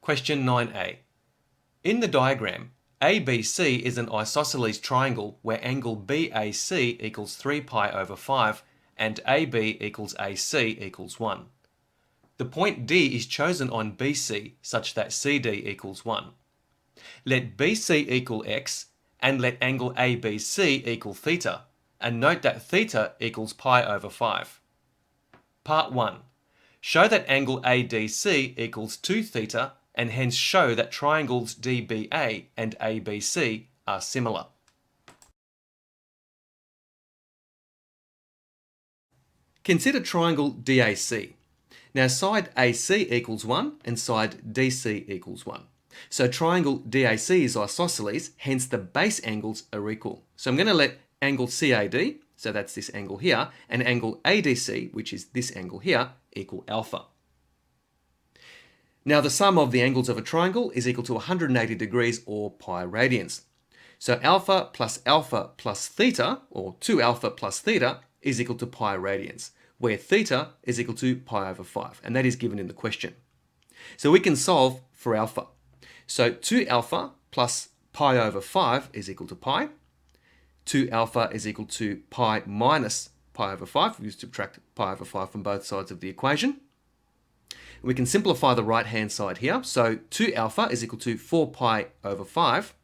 Question 9a. In the diagram, ABC is an isosceles triangle where angle BAC equals 3 pi over 5 and AB equals AC equals 1. The point D is chosen on BC such that CD equals 1. Let BC equal x and let angle ABC equal theta, and note that theta equals pi over 5. Part 1. Show that angle ADC equals 2 theta and hence show that triangles DBA and ABC are similar. Consider triangle DAC. Now side AC equals 1 and side DC equals 1. So triangle DAC is isosceles, hence the base angles are equal. So I'm going to let angle CAD, so that's this angle here, and angle ADC, which is this angle here, equal alpha. Now the sum of the angles of a triangle is equal to 180 degrees or pi radians. So alpha plus theta, or 2 alpha plus theta, is equal to pi radians, where theta is equal to pi over 5, and that is given in the question. So we can solve for alpha. So 2 alpha plus pi over 5 is equal to pi. 2 alpha is equal to pi minus pi over 5. We subtract pi over 5 from both sides of the equation. We can simplify the right-hand side here. So 2 alpha is equal to 4 pi over 5.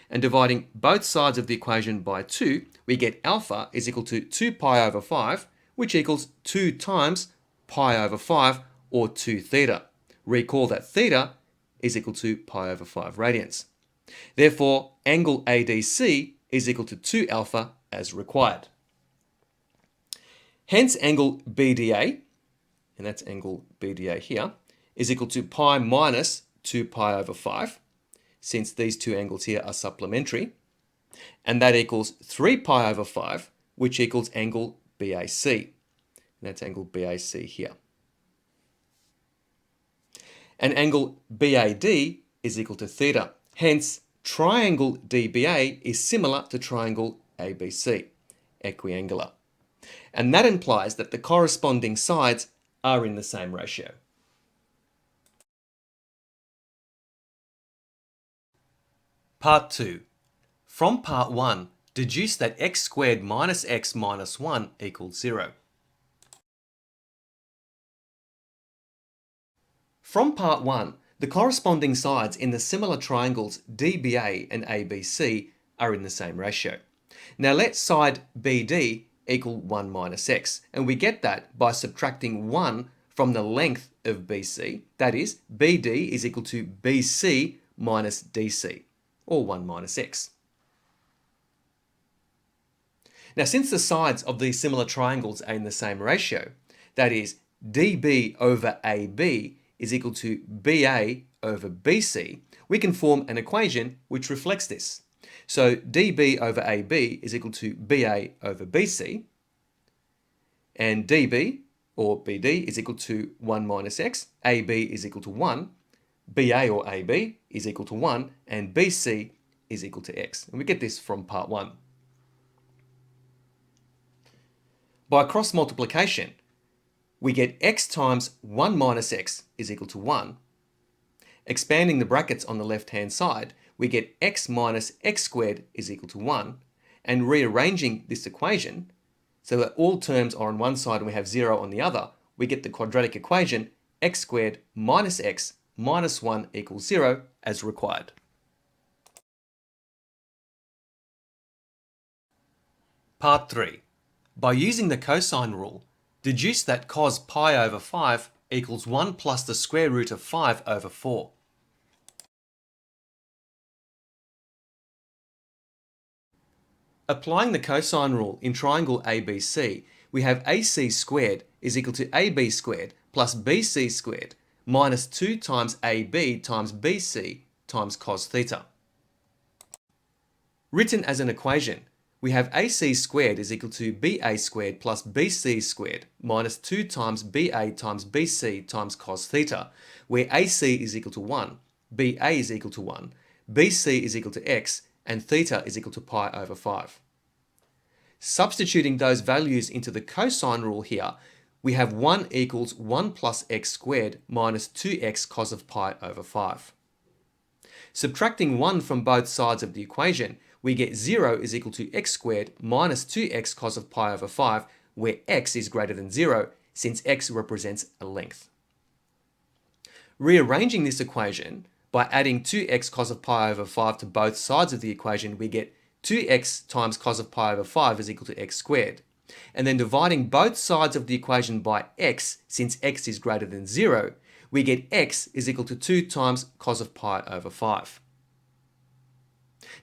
And dividing both sides of the equation by 2, we get alpha is equal to 2 pi over 5, which equals 2 times pi over 5, or 2 theta. Recall that theta is equal to pi over 5 radians. Therefore, angle ADC is equal to 2 alpha as required. Hence, angle BDA, and that's angle BDA here, is equal to pi minus 2 pi over 5, since these two angles here are supplementary. And that equals 3 pi over 5, which equals angle BAC. And that's angle BAC here. And angle BAD is equal to theta. Hence, triangle DBA is similar to triangle ABC, equiangular. And that implies that the corresponding sides are in the same ratio. Part 2. From Part 1, deduce that x squared minus x minus 1 equals 0. From Part 1, the corresponding sides in the similar triangles DBA and ABC are in the same ratio. Now let side BD equal 1 minus x, and we get that by subtracting 1 from the length of BC, that is, BD is equal to BC minus DC, or 1 minus x. Now since the sides of these similar triangles are in the same ratio, that is, DB over AB is equal to BA over BC, we can form an equation which reflects this. So DB over AB is equal to BA over BC, and DB, or BD, is equal to 1 minus x, AB is equal to 1, BA or AB is equal to 1, and BC is equal to x. And we get this from Part 1. By cross multiplication, we get x times 1 minus x is equal to 1. Expanding the brackets on the left-hand side, we get x minus x squared is equal to 1. And rearranging this equation so that all terms are on one side and we have 0 on the other, we get the quadratic equation x squared minus x minus 1 equals 0 as required. Part 3. By using the cosine rule, deduce that cos pi over 5 equals 1 plus the square root of 5 over 4. Applying the cosine rule in triangle ABC, we have AC squared is equal to AB squared plus BC squared minus 2 times AB times BC times cos theta. Written as an equation, we have AC squared is equal to BA squared plus BC squared minus 2 times BA times BC times cos theta, where AC is equal to 1, BA is equal to 1, BC is equal to x, and theta is equal to pi over 5. Substituting those values into the cosine rule here, we have 1 equals 1 plus x squared minus 2x cos of pi over 5. Subtracting 1 from both sides of the equation, we get 0 is equal to x squared minus 2x cos of pi over 5, where x is greater than 0, since x represents a length. Rearranging this equation, by adding 2x cos of pi over 5 to both sides of the equation, we get 2x times cos of pi over 5 is equal to x squared. And then dividing both sides of the equation by x, since x is greater than 0, we get x is equal to 2 times cos of pi over 5.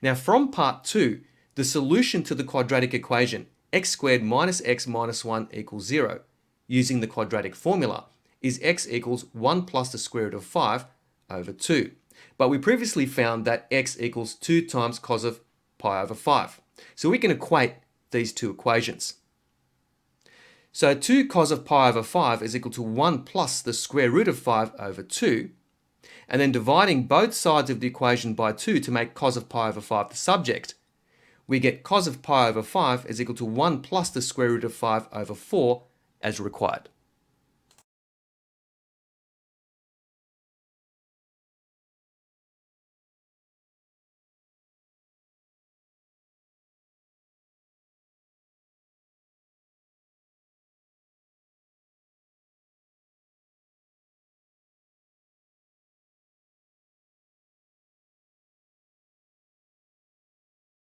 Now from part 2, the solution to the quadratic equation x squared minus x minus 1 equals 0, using the quadratic formula, is x equals 1 plus the square root of 5 over 2. But we previously found that x equals 2 times cos of pi over 5. So we can equate these two equations. So 2 cos of pi over 5 is equal to 1 plus the square root of 5 over 2. And then dividing both sides of the equation by 2 to make cos of pi over 5 the subject, we get cos of pi over 5 is equal to 1 plus the square root of 5 over 4 as required.